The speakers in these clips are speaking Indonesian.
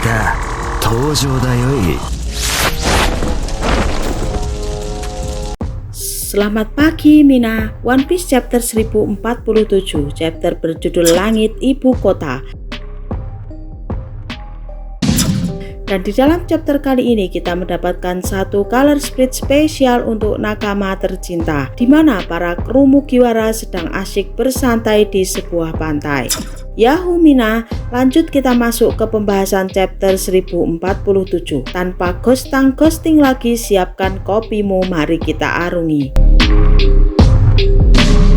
た登場だよい。 Selamat pagi Mina. One Piece chapter 1047, chapter berjudul Langit Ibu Kota. Dan di dalam chapter kali ini kita mendapatkan satu color split spesial untuk nakama tercinta, di mana para kru Mugiwara sedang asyik bersantai di sebuah pantai. Yahoo Mina, lanjut kita masuk ke pembahasan chapter 1047. Tanpa ghosting lagi, siapkan kopimu, mari kita arungi.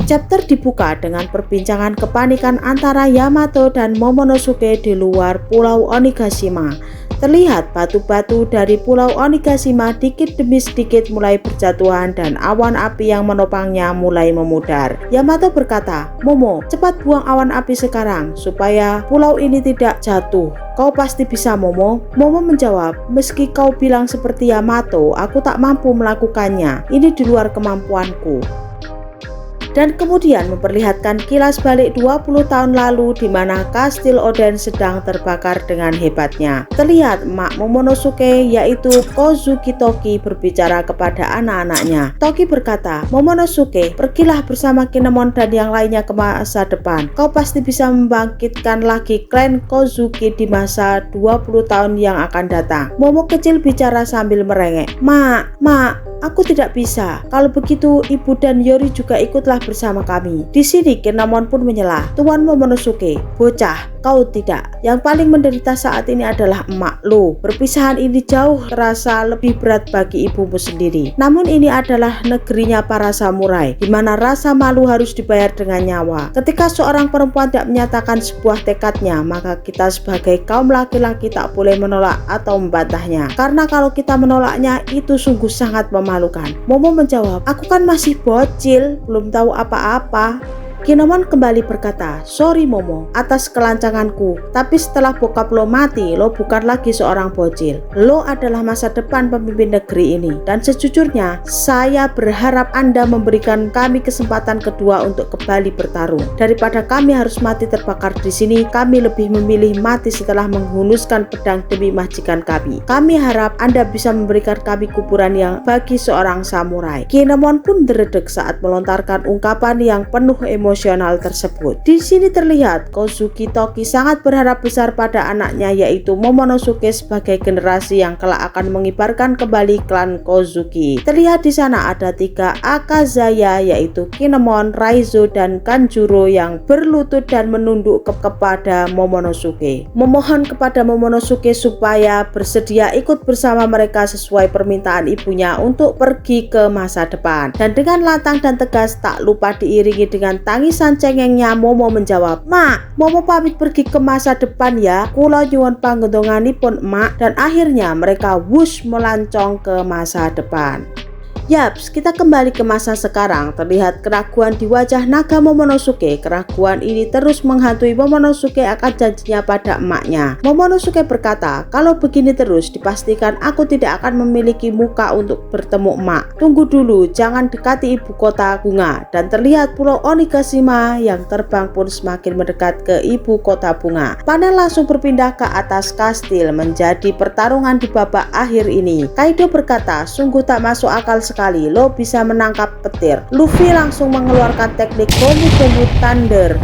Chapter dibuka dengan perbincangan kepanikan antara Yamato dan Momonosuke di luar Pulau Onigashima. Terlihat batu-batu dari Pulau Onigashima dikit demi sedikit mulai berjatuhan dan awan api yang menopangnya mulai memudar. Yamato berkata, "Momo, cepat buang awan api sekarang supaya pulau ini tidak jatuh. Kau pasti bisa, Momo." Momo menjawab, "Meski kau bilang seperti Yamato, aku tak mampu melakukannya. Ini di luar kemampuanku." Dan kemudian memperlihatkan kilas balik 20 tahun lalu di mana kastil Oden sedang terbakar dengan hebatnya. Terlihat emak Momonosuke yaitu Kozuki Toki berbicara kepada anak-anaknya. Toki berkata, "Momonosuke, pergilah bersama Kinemon dan yang lainnya ke masa depan. Kau pasti bisa membangkitkan lagi klan Kozuki di masa 20 tahun yang akan datang." Momo kecil bicara sambil merengek, Mak, aku tidak bisa. Kalau begitu, Ibu dan Yori juga ikutlah bersama kami." Di sini Kinemon pun menyela, "Tuan Momonosuke, bocah, kau tidak. Yang paling menderita saat ini adalah emak lo. Perpisahan ini jauh terasa lebih berat bagi ibumu sendiri. Namun ini adalah negerinya para samurai, di mana rasa malu harus dibayar dengan nyawa. Ketika seorang perempuan tidak menyatakan sebuah tekadnya, maka kita sebagai kaum laki-laki tak boleh menolak atau membantahnya. Karena kalau kita menolaknya, itu sungguh sangat memalukan." Momo menjawab, "Aku kan masih bocil, belum tahu apa-apa." Kinemon kembali berkata, "Sorry Momo atas kelancanganku, tapi setelah bokap lo mati, lo bukan lagi seorang bocil. Lo adalah masa depan pemimpin negeri ini. Dan sejujurnya, saya berharap Anda memberikan kami kesempatan kedua untuk kembali bertarung. Daripada kami harus mati terbakar di sini, kami lebih memilih mati setelah menghunuskan pedang demi majikan kami. Kami harap Anda bisa memberikan kami kuburan yang bagi seorang samurai." Kinemon pun deredek saat melontarkan ungkapan yang penuh emosional tersebut. Di sini terlihat Kozuki Toki sangat berharap besar pada anaknya yaitu Momonosuke sebagai generasi yang kelak akan mengibarkan kembali klan Kozuki. Terlihat di sana ada 3 Akazaya yaitu Kinemon, Raizo, dan Kanjuro yang berlutut dan menunduk kepada Momonosuke, memohon kepada Momonosuke supaya bersedia ikut bersama mereka sesuai permintaan ibunya untuk pergi ke masa depan. Dan dengan lantang dan tegas tak lupa diiringi dengan tangisan cengengnya, Momo menjawab, "Mak, Momo pamit pergi ke masa depan ya. Kula nyuwun panggedonganipun Mak." Dan akhirnya mereka wush melancong ke masa depan. Yaps, kita kembali ke masa sekarang. Terlihat keraguan di wajah naga Momonosuke. Keraguan ini terus menghantui Momonosuke akan janjinya pada emaknya. Momonosuke berkata, "Kalau begini terus, dipastikan aku tidak akan memiliki muka untuk bertemu emak. Tunggu dulu, jangan dekati ibu kota bunga." Dan terlihat Pulau Onigashima yang terbang pun semakin mendekat ke ibu kota bunga. Panel langsung berpindah ke atas kastil menjadi pertarungan di babak akhir ini. Kaido berkata, "Sungguh tak masuk akal sekali lo bisa menangkap petir." Luffy langsung mengeluarkan teknik Gomu Thunder.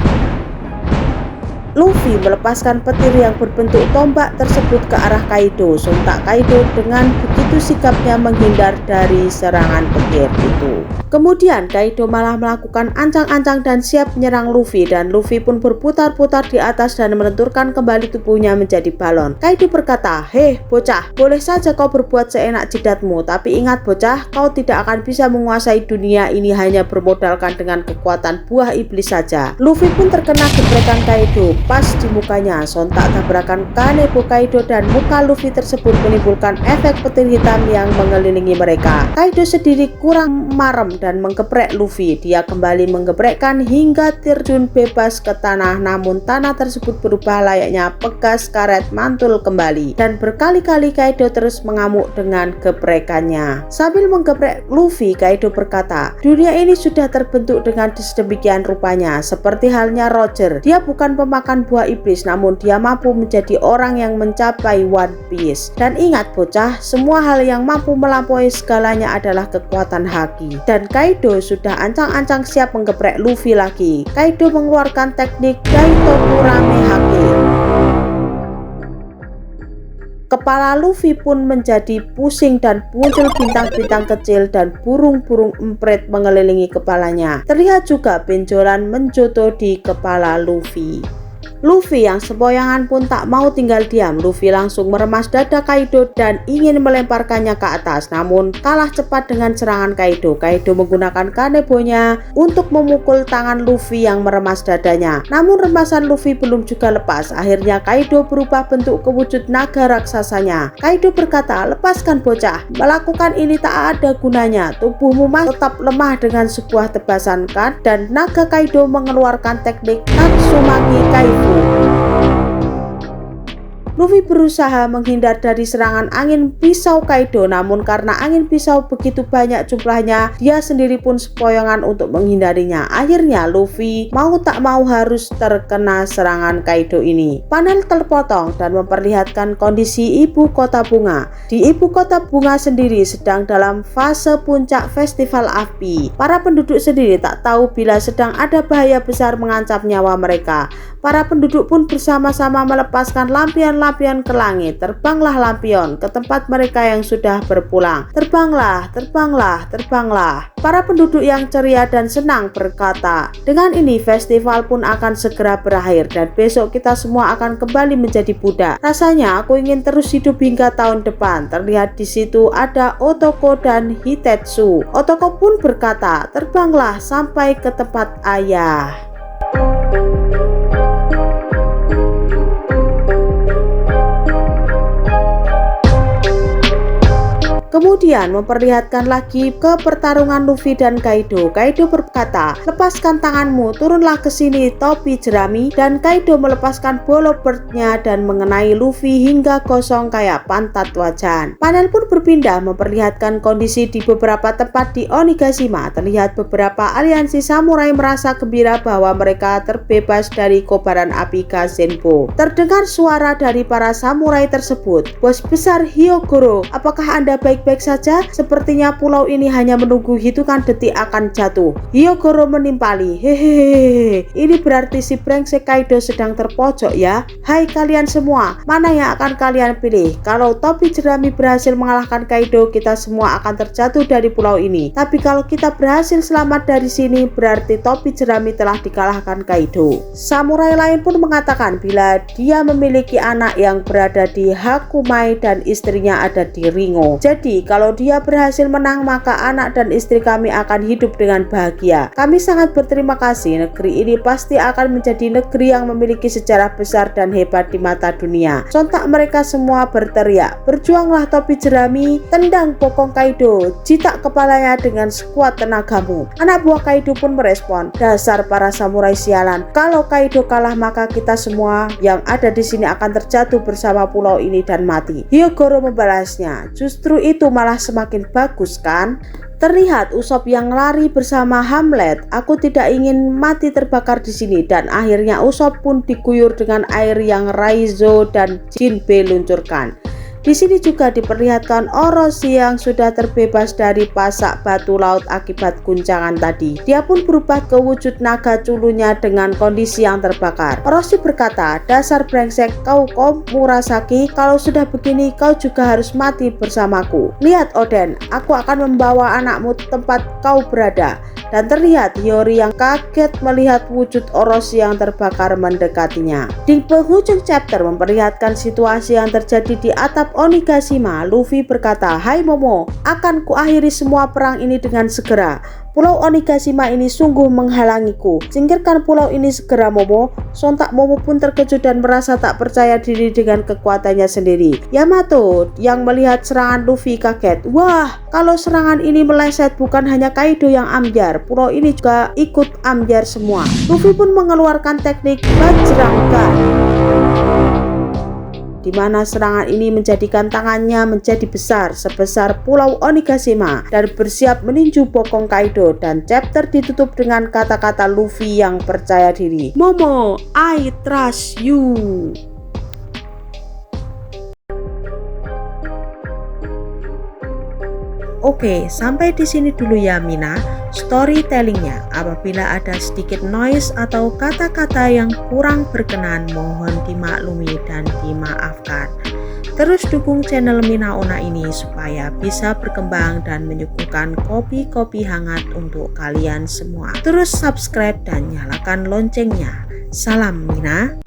Luffy melepaskan petir yang berbentuk tombak tersebut ke arah Kaido. Sontak Kaido dengan begitu sigapnya menghindar dari serangan petir itu. Kemudian Kaido malah melakukan ancang-ancang dan siap menyerang Luffy, dan Luffy pun berputar-putar di atas dan melenturkan kembali tubuhnya menjadi balon. Kaido berkata, "Hei bocah, boleh saja kau berbuat seenak jidatmu, tapi ingat bocah, kau tidak akan bisa menguasai dunia ini hanya bermodalkan dengan kekuatan buah iblis saja." Luffy pun terkena gebrakan Kaido pas di mukanya. Sontak tabrakan Kanebo Kaido dan muka Luffy tersebut menimbulkan efek petir hitam yang mengelilingi mereka. Kaido sendiri kurang marem dan menggeprek Luffy. Dia kembali menggebrekkan hingga terjun bebas ke tanah, namun tanah tersebut berubah layaknya pegas karet mantul kembali. Dan berkali-kali Kaido terus mengamuk dengan gebrekannya. Sambil menggeprek Luffy, Kaido berkata, "Dunia ini sudah terbentuk dengan sedemikian rupanya, seperti halnya Roger. Dia bukan pemakan memakan buah iblis, namun dia mampu menjadi orang yang mencapai One Piece. Dan ingat bocah, semua hal yang mampu melampaui segalanya adalah kekuatan haki. Dan Kaido sudah ancang-ancang siap menggeprek Luffy lagi. Kaido mengeluarkan teknik Daitoku Rame Hake. Kepala Luffy pun menjadi pusing dan muncul bintang-bintang kecil dan burung-burung emprit mengelilingi kepalanya. Terlihat juga benjolan menjoto di kepala Luffy. Luffy yang sempoyangan pun tak mau tinggal diam. Luffy langsung meremas dada Kaido dan ingin melemparkannya ke atas, namun kalah cepat dengan serangan Kaido. Kaido menggunakan kanebonya untuk memukul tangan Luffy yang meremas dadanya, namun remasan Luffy belum juga lepas. Akhirnya Kaido berubah bentuk ke wujud naga raksasanya. Kaido berkata, "Lepaskan bocah, melakukan ini tak ada gunanya, tubuhmu masih tetap lemah dengan sebuah tebasan kan?" Dan naga Kaido mengeluarkan teknik Tatsumaki Kaifu. Luffy berusaha menghindar dari serangan angin pisau Kaido, namun karena angin pisau begitu banyak jumlahnya, dia sendiri pun sempoyongan untuk menghindarinya. Akhirnya Luffy mau tak mau harus terkena serangan Kaido ini. Panel terpotong dan memperlihatkan kondisi ibu kota bunga. Di ibu kota bunga sendiri sedang dalam fase puncak festival api. Para penduduk sendiri tak tahu bila sedang ada bahaya besar mengancam nyawa mereka. Para penduduk pun bersama-sama melepaskan lampion-lampion ke langit. Terbanglah lampion ke tempat mereka yang sudah berpulang. Terbanglah, terbanglah, terbanglah. Para penduduk yang ceria dan senang berkata, "Dengan ini festival pun akan segera berakhir dan besok kita semua akan kembali menjadi budak. Rasanya aku ingin terus hidup hingga tahun depan." Terlihat di situ ada Otoko dan Hitetsu. Otoko pun berkata, "Terbanglah sampai ke tempat ayah." Kemudian memperlihatkan lagi ke pertarungan Luffy dan Kaido. Kaido berkata, "Lepaskan tanganmu, turunlah ke sini topi jerami." Dan Kaido melepaskan bolo birdnya dan mengenai Luffy hingga kosong kayak pantat wajan. Panel pun berpindah memperlihatkan kondisi di beberapa tempat di Onigashima. Terlihat beberapa aliansi samurai merasa gembira bahwa mereka terbebas dari kobaran api Gazenbo. Terdengar suara dari para samurai tersebut, "Bos besar Hyogoro, apakah Anda baik-baik saja? Sepertinya pulau ini hanya menunggu hitungan detik akan jatuh." Hyogoro menimpali, "Hehehe, ini berarti si brengsek Kaido sedang terpojok ya. Hai kalian semua, mana yang akan kalian pilih? Kalau topi jerami berhasil mengalahkan Kaido, kita semua akan terjatuh dari pulau ini. Tapi kalau kita berhasil selamat dari sini, berarti topi jerami telah dikalahkan Kaido." Samurai lain pun mengatakan bila dia memiliki anak yang berada di Hakumai dan istrinya ada di Ringo. Jadi kalau dia berhasil menang, maka anak dan istri kami akan hidup dengan bahagia. Kami sangat berterima kasih. Negeri ini pasti akan menjadi negeri yang memiliki sejarah besar dan hebat di mata dunia. Sontak mereka semua berteriak, "Berjuanglah topi jerami, tendang bokong Kaido, jitak kepalanya dengan sekuat tenagamu." Anak buah Kaido pun merespon, "Dasar para samurai sialan, kalau Kaido kalah maka kita semua yang ada di sini akan terjatuh bersama pulau ini dan mati." Hyogoro membalasnya, "Justru itu malah semakin bagus kan? Terlihat Usopp yang lari bersama Hamlet. Aku tidak ingin mati terbakar di sini." Dan akhirnya Usopp pun diguyur dengan air yang Raizo dan Jinbe luncurkan. Di sini juga diperlihatkan Orochi yang sudah terbebas dari pasak batu laut akibat guncangan tadi. Dia pun berubah ke wujud naga culunya dengan kondisi yang terbakar. Orochi berkata, "Dasar brengsek kau Murasaki, kalau sudah begini kau juga harus mati bersamaku. Lihat Oden, aku akan membawa anakmu tempat kau berada." Dan terlihat Hiyori yang kaget melihat wujud Orochi yang terbakar mendekatinya. Di penghujung chapter memperlihatkan situasi yang terjadi di atap Onigashima. Luffy berkata, "Hai Momo, akan kuakhiri semua perang ini dengan segera. Pulau Onigashima ini sungguh menghalangiku. Singkirkan pulau ini segera Momo." Sontak Momo pun terkejut dan merasa tak percaya diri dengan kekuatannya sendiri. Yamato yang melihat serangan Luffy kaget. "Wah, kalau serangan ini meleset bukan hanya Kaido yang ambyar, pulau ini juga ikut ambyar semua." Luffy pun mengeluarkan teknik Bajrang Gun. di mana serangan ini menjadikan tangannya menjadi besar sebesar Pulau Onigashima dan bersiap meninju bokong Kaido, dan chapter ditutup dengan kata-kata Luffy yang percaya diri. Momo, I trust you. Oke, sampai di sini dulu ya Mina storytellingnya. Apabila ada sedikit noise atau kata-kata yang kurang berkenan, mohon dimaklumi dan dimaafkan. Terus dukung channel Mina Ona ini supaya bisa berkembang dan menyuguhkan kopi-kopi hangat untuk kalian semua. Terus subscribe dan nyalakan loncengnya. Salam Mina.